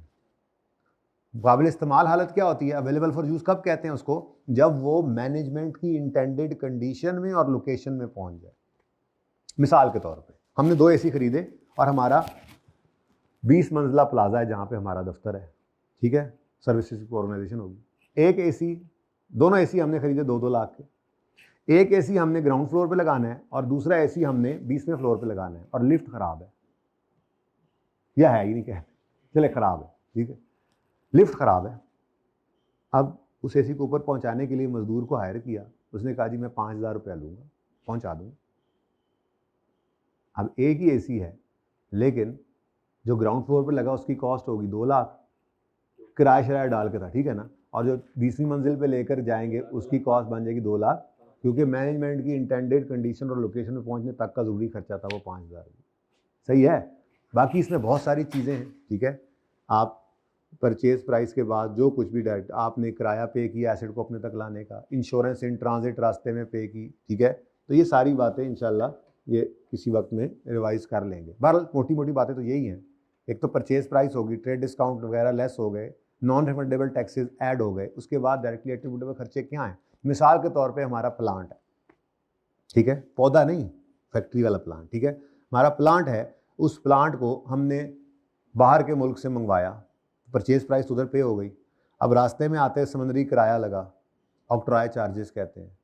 काबिल इस्तेमाल हालत क्या होती है? अवेलेबल फॉर यूज कब कहते हैं उसको? जब वो मैनेजमेंट की इंटेंडेड कंडीशन में और लोकेशन में पहुंच जाए। मिसाल के तौर पे हमने 2 एसी खरीदे और हमारा 20 मंजिला प्लाजा है जहां पे हमारा दफ्तर है, ठीक है, सर्विसेज की ऑर्गेनाइजेशन होगी। एक एसी, दोनों एसी हमने खरीदे 2-2 लाख के। एक एसी हमने ग्राउंड फ्लोर पे लगाना है और दूसरा एसी हमने 20वें फ्लोर पे लगाना है, और लिफ्ट खराब है, या है ही नहीं कहते, चले खराब है, ठीक है, लिफ्ट खराब है। अब उस एसी को ऊपर पहुंचाने के लिए मजदूर को हायर किया, उसने कहा जी मैं 5,000 रुपया लूंगा, पहुंचा दूंगा। अब एक ही एसी है, लेकिन जो ग्राउंड फ्लोर पे लगा उसकी कॉस्ट होगी 2 लाख, किराया शराया डाल के था, ठीक है ना। और जो 20वीं मंजिल पे लेकर जाएंगे उसकी कॉस्ट बन जाएगी 2 लाख, क्योंकि मैनेजमेंट की इंटेंडेड कंडीशन और लोकेशन में पहुंचने तक का जरूरी खर्चा था वो 5,000। सही है। बाकी इसमें बहुत सारी चीज़ें हैं, ठीक है। आप परचेज प्राइस के बाद जो कुछ भी डायरेक्ट आपने किराया पे किया एसेट को अपने तक लाने का, इंश्योरेंस इन ट्रांजिट रास्ते में पे की, ठीक है। तो ये सारी बातें इंशाल्लाह ये किसी वक्त में रिवाइज कर लेंगे। बहरहाल मोटी मोटी बातें तो यही हैं एक तो परचेज प्राइस होगी, ट्रेड डिस्काउंट वगैरह लेस हो गए, नॉन रिफंडेबल टैक्सेस ऐड हो गए, उसके बाद डायरेक्टली एट्रीब्यूटेबल खर्चे क्या हैं? मिसाल के तौर पे हमारा प्लांट है, ठीक है, पौधा नहीं, फैक्ट्री वाला प्लांट, ठीक है, हमारा प्लांट है, उस प्लांट को हमने बाहर के मुल्क से मंगवाया, परचेज प्राइस उधर पे हो गई, अब रास्ते में आते समुद्री किराया लगा, ऑक्ट्रॉय चार्जेस कहते हैं,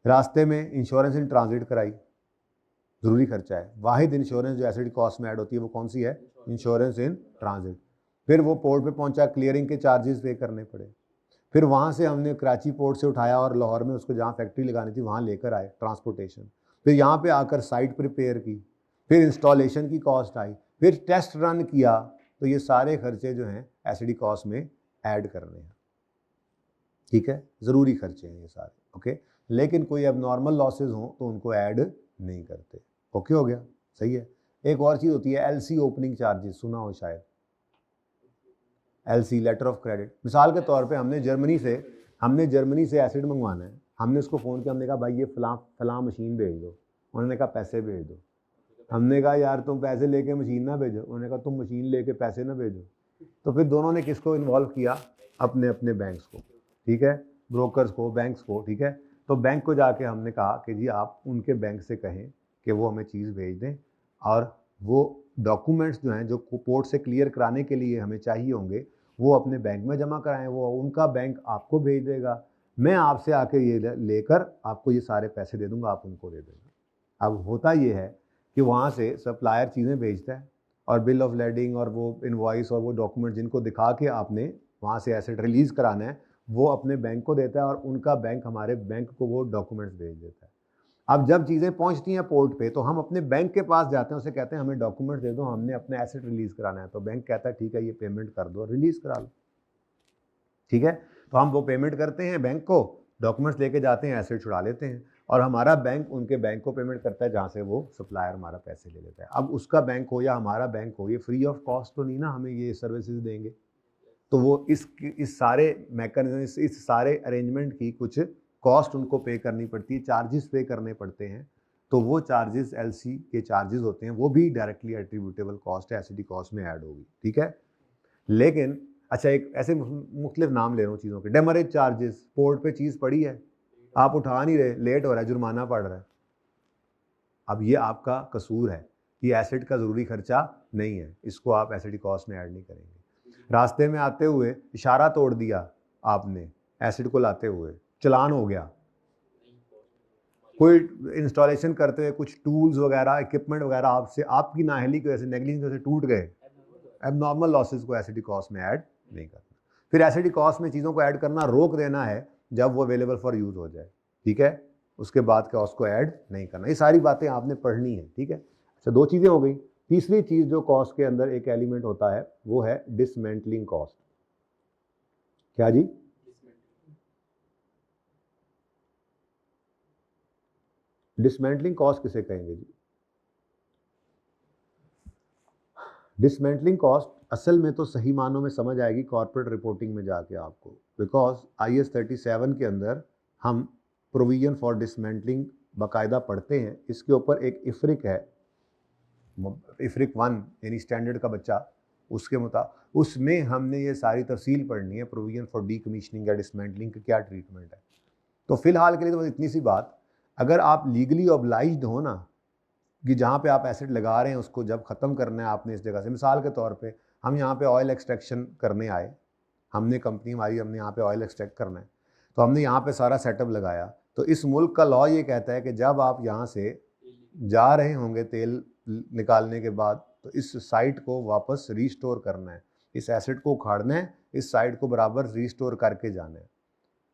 रास्ते में इंश्योरेंस इन ट्रांजिट कराई, ज़रूरी खर्चा है, वाहिद इंश्योरेंस जो एसिड कॉस्ट में ऐड होती है वो कौन सी है? Insurance in transit. फिर वो पोर्ट पे पहुंचा, क्लियरिंग के चार्जेस पे करने पड़े, फिर वहाँ से हमने कराची पोर्ट से उठाया और लाहौर में उसको जहाँ फैक्ट्री लगानी थी वहाँ लेकर आए, ट्रांसपोर्टेशन, फिर यहाँ पे आकर साइट प्रिपेयर की, फिर इंस्टॉलेशन की कॉस्ट आई, फिर टेस्ट रन किया, तो ये सारे खर्चे जो हैं एसिडी कॉस्ट में ऐड करने हैं, ठीक है, ज़रूरी खर्चे हैं ये सारे, ओके। लेकिन कोई अब नॉर्मल लॉसेज हों तो उनको ऐड नहीं करते, ओके हो गया, सही है। एक और चीज़ होती है एलसी ओपनिंग चार्जेस, सुना हो शायद, एलसी लेटर ऑफ क्रेडिट। मिसाल के तौर पे हमने जर्मनी से एसिड मंगवाना है, हमने उसको फ़ोन किया, हमने कहा भाई ये फलां मशीन भेज दो, उन्होंने कहा पैसे भेज दो, हमने कहा यार तुम पैसे लेके मशीन ना भेजो, उन्होंने कहा तुम मशीन लेके पैसे ना भेजो, तो फिर दोनों ने किसको इन्वॉल्व किया? अपने अपने बैंक्स को, ठीक है, ब्रोकर्स को, बैंक्स को, ठीक है। तो बैंक को जाके हमने कहा कि जी आप उनके बैंक से कहें कि वो हमें चीज़ भेज दें, और वो डॉक्यूमेंट्स जो हैं जो पोर्ट से क्लियर कराने के लिए हमें चाहिए होंगे वो अपने बैंक में जमा कराएं, वो उनका बैंक आपको भेज देगा, मैं आपसे आके ये लेकर आपको ये सारे पैसे दे दूंगा, आप उनको दे देंगे। अब होता ये है कि वहाँ से सप्लायर चीज़ें भेजता है और बिल ऑफ लेडिंग और वो इनवॉइस और वो डॉक्यूमेंट जिनको दिखा के आपने वहाँ से एसेट रिलीज़ कराना है वो अपने बैंक को देता है और उनका बैंक हमारे बैंक को वो डॉक्यूमेंट्स भेज देता है। अब जब चीज़ें पहुंचती हैं पोर्ट पे तो हम अपने बैंक के पास जाते हैं, उसे कहते हैं हमें डॉक्यूमेंट दे दो, हमने अपने एसेट रिलीज़ कराना है, तो बैंक कहता है ठीक है ये पेमेंट कर दो, रिलीज़ करा लो, ठीक है। तो हम वो पेमेंट करते हैं बैंक को, डॉक्यूमेंट्स लेके जाते हैं, एसेट छुड़ा लेते हैं, और हमारा बैंक उनके बैंक को पेमेंट करता है जहाँ से वो सप्लायर हमारा पैसे ले लेता है। अब उसका बैंक हो या हमारा बैंक हो, ये फ्री ऑफ कॉस्ट तो नहीं ना हमें ये सर्विसेज देंगे, तो वो इस सारे मैकेनिज्म, इस सारे अरेंजमेंट की कुछ कॉस्ट उनको पे करनी पड़ती है, चार्जेस पे करने पड़ते हैं, तो वो चार्जेस एलसी के चार्जेस होते हैं, वो भी डायरेक्टली एट्रीब्यूटेबल कॉस्ट है, एसिडी कॉस्ट में ऐड होगी, ठीक है। लेकिन अच्छा एक ऐसे मुख्तलिफ नाम ले रहा हूँ चीज़ों के, डेमरेज चार्जेस, पोर्ट पे चीज़ पड़ी है आप उठा नहीं रहे, लेट हो रहा है, जुर्माना पड़ रहा है, अब ये आपका कसूर है, ये एसिड का ज़रूरी खर्चा नहीं है, इसको आप एसिडी कॉस्ट में ऐड नहीं करेंगे। रास्ते में आते हुए इशारा तोड़ दिया आपने एसिड को लाते हुए, चलान हो गया, कोई इंस्टॉलेशन करते हुए कुछ टूल्स वगैरह इक्विपमेंट वगैरह आपसे आपकी नाअहली की वजह से, नेग्लिजेंस की वजह से टूट गए, एबनॉर्मल लॉसेस को एसिडी कॉस्ट में ऐड नहीं करना। फिर एसिडी कॉस्ट में चीज़ों को ऐड करना रोक देना है जब वो अवेलेबल फॉर यूज़ हो जाए, ठीक है, उसके बाद कॉस्ट को ऐड नहीं करना। ये सारी बातें आपने पढ़नी है, ठीक है। अच्छा दो चीज़ें हो गई, तीसरी चीज़ जो कॉस्ट के अंदर एक एलिमेंट होता है वो है डिसमेंटलिंग कॉस्ट। क्या जी? डिसमेंटलिंग कॉस्ट किसे कहेंगे जी? डिसमेंटलिंग कॉस्ट असल में तो सही मानों में समझ आएगी कॉर्पोरेट रिपोर्टिंग में जाके आपको, बिकॉज IAS 37 के अंदर हम प्रोविजन फॉर डिसमेंटलिंग बाकायदा पढ़ते हैं, इसके ऊपर एक इफ्रिक है, इफ्रिक 1 यानी स्टैंडर्ड का बच्चा, उसके मुताबिक उसमें हमने ये सारी तफसील पढ़नी है, प्रोविजन फॉर डीकमीशनिंग या डिसमेंटलिंग का क्या ट्रीटमेंट है। तो फिलहाल के लिए तो इतनी सी बात, अगर आप लीगली ऑब्लाइज्ड हो ना कि जहाँ पे आप एसिड लगा रहे हैं उसको जब ख़त्म करना है आपने इस जगह से, मिसाल के तौर पे हम यहाँ पे ऑयल एक्सट्रैक्शन करने आए, हमने कंपनी हमारी, हमने यहाँ पे ऑयल एक्सट्रैक्ट करना है, तो हमने यहाँ पे सारा सेटअप लगाया, तो इस मुल्क का लॉ ये कहता है कि जब आप यहाँ से जा रहे होंगे तेल निकालने के बाद तो इस साइट को वापस रीस्टोर करना है, इस एसिड को उखाड़ना है, इस साइट को बराबर रीस्टोर करके जाना है।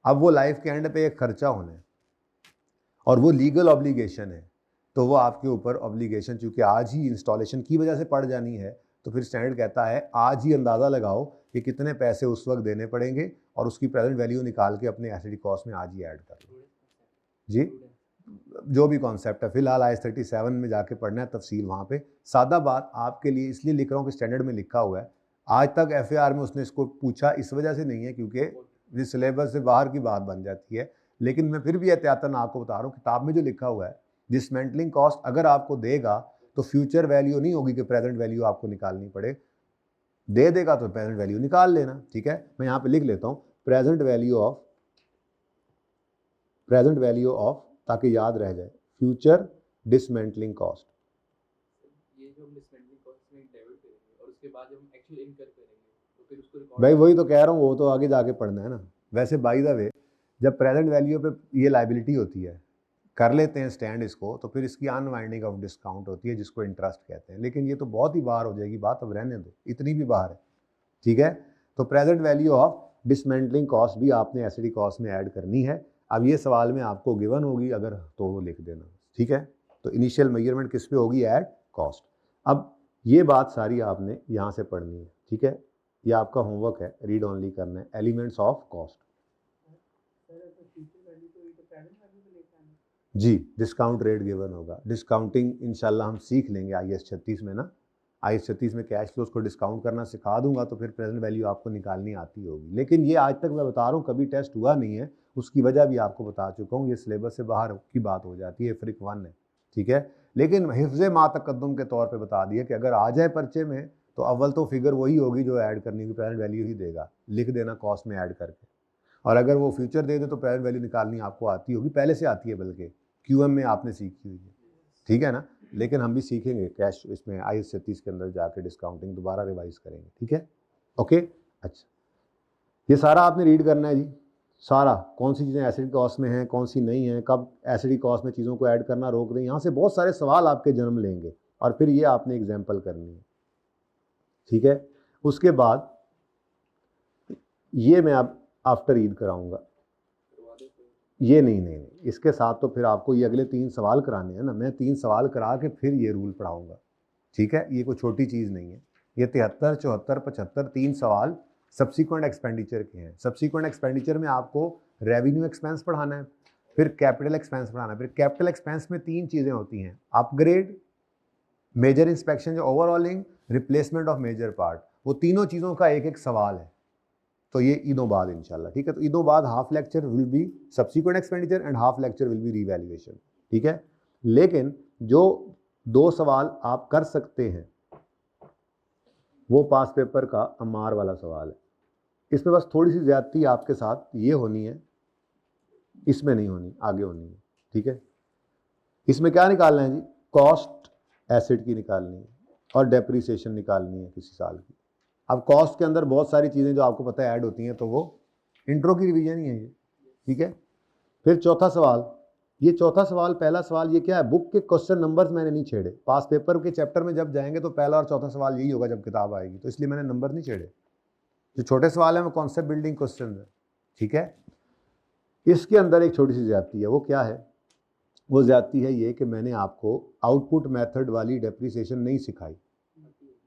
अब वो लाइफ के एंड पे एक खर्चा होना है और वो लीगल ऑब्लिगेशन है, तो वो आपके ऊपर ऑब्लिगेशन चूँकि आज ही इंस्टॉलेशन की वजह से पड़ जानी है, तो फिर स्टैंडर्ड कहता है आज ही अंदाज़ा लगाओ कि कितने पैसे उस वक्त देने पड़ेंगे और उसकी प्रेजेंट वैल्यू निकाल के अपने एसिडी कॉस्ट में आज ही ऐड कर लो जी, जो भी कॉन्सेप्ट है। फिलहाल IAS 37 में जाके पढ़ना है तफसील वहाँ पे। सादा बात आपके लिए इसलिए लिख रहा हूँ कि स्टैंडर्ड में लिखा हुआ है, आज तक FAR में उसने इसको पूछा इस वजह से नहीं है क्योंकि इस सिलेबस से बाहर की बात बन जाती है, लेकिन मैं फिर भी एहतियातन आपको बता रहा हूँ किताब में जो लिखा हुआ है डिसमेंटलिंग कॉस्ट अगर आपको देगा तो फ्यूचर वैल्यू नहीं होगी कि प्रेजेंट वैल्यू आपको निकालनी पड़े, दे देगा तो प्रेजेंट वैल्यू निकाल लेना, ठीक है। मैं यहाँ पे लिख लेता हूँ प्रेजेंट वैल्यू ऑफ, ताकि याद रह जाए, फ्यूचर डिसमेंटलिंग कॉस्ट। ये जो हम डिसमेंटलिंग कॉस्ट में डेबिट करेंगे और उसके बाद जब हम एक्चुअल इनकर करेंगे तो फिर उसको रिकॉर्ड, भाई वही तो कह रहा हूँ, वो तो आगे जाके पढ़ना है ना। वैसे बाय द वे जब प्रेजेंट वैल्यू पे ये लाइबिलिटी होती है, कर लेते हैं स्टैंड इसको, तो फिर इसकी अनवाइंडिंग ऑफ डिस्काउंट होती है जिसको इंटरेस्ट कहते हैं। लेकिन ये तो बहुत ही बाहर हो जाएगी बात, अब रहने दो, इतनी भी बाहर है, ठीक है। तो present value of dismantling cost भी आपने एसडी कॉस्ट में ऐड करनी है। अब ये सवाल में आपको गिवन होगी अगर तो वो लिख देना, ठीक है। तो इनिशियल मेजरमेंट किस पे होगी, एट कॉस्ट। अब ये बात सारी आपने यहाँ से पढ़नी है, ठीक है। ये आपका होमवर्क है, रीड ओनली करना है, एलिमेंट्स ऑफ कॉस्ट। जी, डिस्काउंट रेट गिवन होगा, डिस्काउंटिंग इंशाल्लाह हम सीख लेंगे IAS 36 में ना। IAS 36 में कैश फ्लोज को डिस्काउंट करना सिखा दूंगा, तो फिर प्रेजेंट वैल्यू आपको निकालनी आती होगी। लेकिन ये आज तक मैं बता रहा हूँ कभी टेस्ट हुआ नहीं है, उसकी वजह भी आपको बता चुका हूँ, ये सिलेबस से बाहर की बात हो जाती है, फ्रिक 1 है, ठीक है। लेकिन हिफ्ज़ मा तकद्दुम के तौर पर बता दिया कि अगर आ जाए पर्चे में तो अव्वल तो फिगर वही होगी जो ऐड करने की प्रेजेंट वैल्यू ही देगा, लिख देना कॉस्ट में ऐड करके। और अगर वो फ्यूचर दे दे तो प्रेजेंट वैल्यू निकालनी आपको आती होगी, पहले से आती है, बल्कि QM में आपने सीखी हुई है, ठीक है ना। लेकिन हम भी सीखेंगे कैश इसमें IAS 36 के अंदर जाके डिस्काउंटिंग दोबारा रिवाइज करेंगे, ठीक है, ओके। अच्छा, ये सारा आपने रीड करना है जी, सारा, कौन सी चीज़ें एसिड कॉस्ट में हैं, कौन सी नहीं है, कब एसिड कॉस्ट में चीज़ों को ऐड करना रोक दें। यहाँ से बहुत सारे सवाल आपके जन्म लेंगे और फिर ये आपने एग्जाम्पल करनी है, ठीक है। उसके बाद ये मैं अब आफ्टर ईद कराऊंगा, ये नहीं, इसके साथ तो फिर आपको ये अगले 3 सवाल कराने हैं ना, मैं 3 सवाल करा के फिर ये रूल पढ़ाऊंगा, ठीक है। ये कोई छोटी चीज़ नहीं है, ये 73, 74, 75 3 सवाल सब्सिक्वेंट एक्सपेंडिचर के हैं। सब्सिक्वेंट एक्सपेंडिचर में आपको रेवेन्यू एक्सपेंस पढ़ाना है, फिर कैपिटल एक्सपेंस पढ़ाना है। फिर कैपिटल एक्सपेंस में 3 चीज़ें होती हैं, अपग्रेड, मेजर इंस्पेक्शन, जो overhauling, replacement of major part, वो तीनों चीज़ों का एक एक सवाल है। तो ये ईदों बाद इंशाल्लाह, ठीक है। तो ईदों बाद half lecture will be subsequent expenditure and half lecture will be revaluation, ठीक है। लेकिन जो 2 सवाल आप कर सकते हैं वो पास पेपर का अमार वाला सवाल है। इसमें बस थोड़ी सी ज्यादती आपके साथ ये होनी है, इसमें नहीं होनी, आगे होनी है, ठीक है। इसमें क्या निकालना है जी, कॉस्ट एसिड की निकालनी है और डेप्रिसिएशन निकालनी है किसी साल की। अब कॉस्ट के अंदर बहुत सारी चीज़ें जो आपको पता है ऐड होती हैं, तो वो इंट्रो की रिवीजन ही है ये, ठीक है। फिर चौथा सवाल, ये चौथा सवाल, पहला सवाल ये क्या है, बुक के क्वेश्चन नंबर्स मैंने नहीं छेड़े। पास पेपर के चैप्टर में जब जाएंगे तो पहला और चौथा सवाल यही होगा जब किताब आएगी, तो इसलिए मैंने नंबर नहीं छेड़े। जो छोटे सवाल हैं वो कॉन्सेप्ट बिल्डिंग क्वेश्चन है, ठीक है। इसके अंदर एक छोटी सी ज्यादती है, वो क्या है, वो ज्यादती है ये कि मैंने आपको आउटपुट मेथड वाली डेप्रिसिएशन नहीं सिखाई।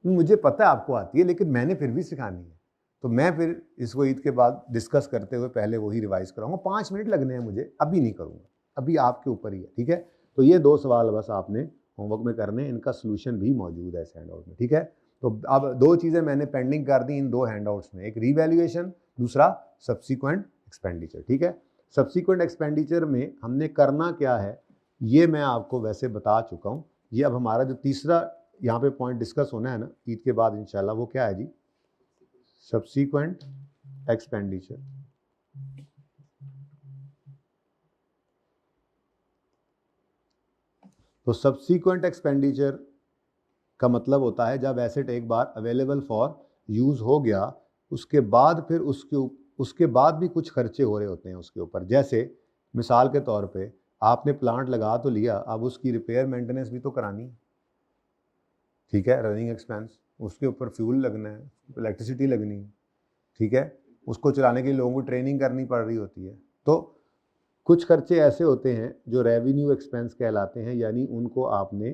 मुझे पता है आपको आती है, लेकिन मैंने फिर भी सिखानी है, तो मैं फिर इसको ईद के बाद डिस्कस करते हुए पहले वही रिवाइज कराऊंगा। 5 मिनट लगने हैं मुझे, अभी नहीं करूंगा, अभी आपके ऊपर ही है, ठीक है। तो ये 2 सवाल बस आपने होमवर्क में करने, इनका सोल्यूशन भी मौजूद है इस हैंडआउट में, ठीक है। तो अब 2 चीज़ें मैंने पेंडिंग कर दी इन 2 हैंडआउट्स में, एक रीवैल्यूएशन, दूसरा सब्सिक्वेंट एक्सपेंडिचर, ठीक है। सब्सिक्वेंट एक्सपेंडिचर में हमने करना क्या है ये मैं आपको वैसे बता चुका हूँ। ये अब हमारा जो तीसरा यहाँ पे पॉइंट डिस्कस होना है ना ईद के बाद इंशाल्लाह, वो क्या है जी, सब्सिक्वेंट एक्सपेंडिचर। तो सब्सिक्वेंट एक्सपेंडिचर का मतलब होता है जब एसेट एक बार अवेलेबल फॉर यूज हो गया, उसके बाद फिर उसके बाद भी कुछ खर्चे हो रहे होते हैं उसके ऊपर। जैसे मिसाल के तौर पे आपने प्लांट लगा तो लिया, अब उसकी रिपेयर मेंटेनेंस भी तो करानी है, ठीक है, रनिंग एक्सपेंस, उसके ऊपर फ्यूल लगना है, इलेक्ट्रिसिटी लगनी है, ठीक है, उसको चलाने के लिए लोगों को ट्रेनिंग करनी पड़ रही होती है। तो कुछ खर्चे ऐसे होते हैं जो रेवेन्यू एक्सपेंस कहलाते हैं, यानी उनको आपने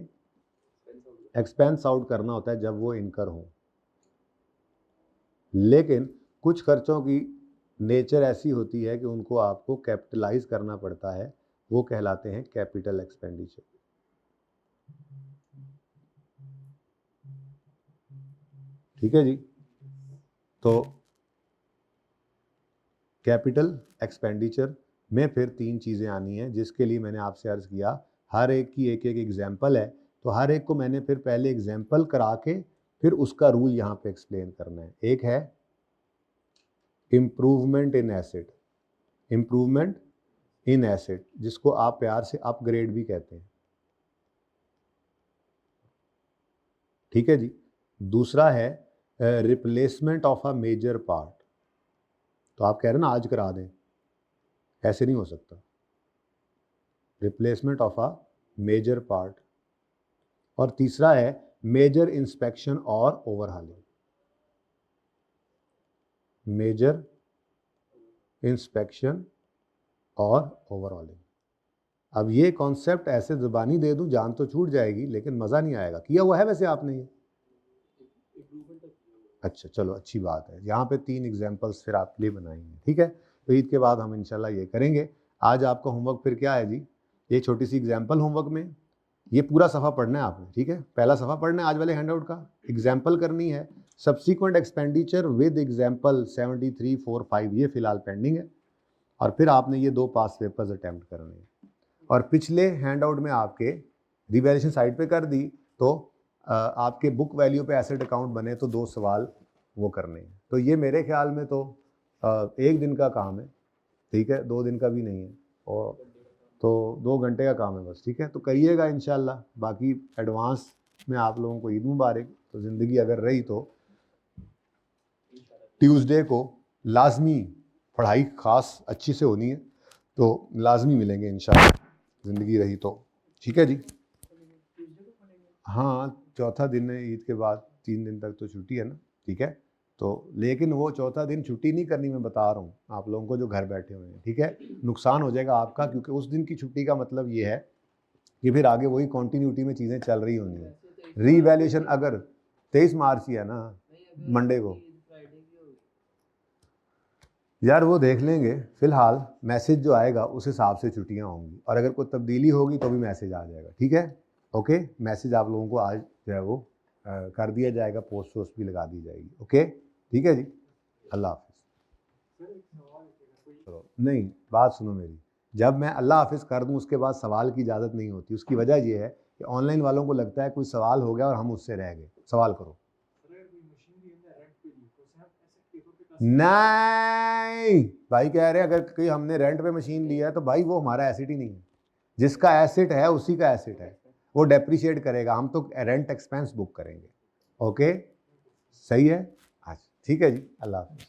एक्सपेंस आउट करना होता है जब वो इनकर हो। लेकिन कुछ खर्चों की नेचर ऐसी होती है कि उनको आपको कैपिटलाइज करना पड़ता है, वो कहलाते हैं कैपिटल एक्सपेंडिचर, ठीक है जी। तो कैपिटल एक्सपेंडिचर में फिर 3 चीज़ें आनी हैं, जिसके लिए मैंने आपसे अर्ज़ किया हर एक की एक एक एग्जाम्पल है, तो हर एक को मैंने फिर पहले एग्जाम्पल करा के फिर उसका रूल यहाँ पे एक्सप्लेन करना है। एक है improvement in asset, improvement in asset जिसको आप प्यार से अपग्रेड भी कहते हैं, ठीक है जी। दूसरा है replacement of a major part, तो आप कह रहे हैं ना आज करा दें, ऐसे नहीं हो सकता, replacement of a major part. और तीसरा है मेजर इंस्पेक्शन और ओवरहॉलिंग, मेजर इंस्पेक्शन और ओवरऑलिंग। अब ये कॉन्सेप्ट ऐसे ज़ुबानी दे दूं जान तो छूट जाएगी लेकिन मज़ा नहीं आएगा। किया हुआ है वैसे आपने ये? अच्छा चलो अच्छी बात है। यहाँ पे 3 एग्जांपल्स फिर आपके लिए बनाएंगे, ठीक है। तो ईद के बाद हम इंशाल्लाह ये करेंगे। आज आपका होमवर्क फिर क्या है जी, ये छोटी सी एग्जाम्पल होमवर्क में ये पूरा सफ़ा पढ़ना है आपने, ठीक है। पहला सफ़ा पढ़ना है आज वाले हैंडआउट का, एग्जाम्पल करनी है, सब्सिक्वेंट एक्सपेंडिचर विद एग्जाम्पल 73, 4, 5 ये फिलहाल पेंडिंग है। और फिर आपने ये 2 पास पेपर्स अटैम्प्ट करने हैं। और पिछले हैंडआउट में आपके रिवैल्यूएशन साइड पे कर दी, तो आपके बुक वैल्यू पे एसेट अकाउंट बने तो 2 सवाल वो करने हैं। तो ये मेरे ख्याल में तो 1 दिन का काम है, ठीक है, 2 दिन का भी नहीं है, और तो 2 घंटे का काम है बस, ठीक है। तो करिएगा इंशाल्लाह। बाकी एडवांस में आप लोगों को ईद मुबारक। तो ज़िंदगी अगर रही तो ट्यूसडे को लाजमी पढ़ाई ख़ास अच्छी से होनी है, तो लाजमी मिलेंगे इंशाल्लाह ज़िंदगी रही तो, ठीक है जी। हाँ चौथा दिन है ईद के बाद, 3 दिन तक तो छुट्टी है ना, ठीक है। तो लेकिन वो चौथा दिन छुट्टी नहीं करनी, मैं बता रहा हूँ आप लोगों को जो घर बैठे हुए हैं, ठीक है। नुकसान हो जाएगा आपका, क्योंकि उस दिन की छुट्टी का मतलब ये है कि फिर आगे वही कॉन्टीन्यूटी में चीज़ें चल रही होनी है। रीवैल्यूएशन अगर 23 मार्च ही है ना, मंडे को, यार वो देख लेंगे। फिलहाल मैसेज जो आएगा उस हिसाब से छुट्टियां होंगी, और अगर कोई तब्दीली होगी तो भी मैसेज आ जाएगा, ठीक है। ओके, मैसेज आप लोगों को आज जो है वो कर दिया जाएगा, पोस्ट वोस्ट भी लगा दी जाएगी, ओके ठीक है जी। अल्लाह हाफिज़। चलो नहीं, बात सुनो मेरी, जब मैं अल्लाह हाफिज़ कर दूं उसके बाद सवाल की इजाज़त नहीं होती। उसकी वजह यह है कि ऑनलाइन वालों को लगता है कोई सवाल हो गया और हम उससे रह गए। सवाल करो। नहीं भाई, कह रहे हैं अगर कोई हमने रेंट पे मशीन लिया है तो भाई वो हमारा एसेट ही नहीं है। जिसका एसेट है उसी का एसेट है, वो डेप्रिशिएट करेगा, हम तो रेंट एक्सपेंस बुक करेंगे। ओके सही है, अच्छा ठीक है जी, अल्लाह हाफिज़।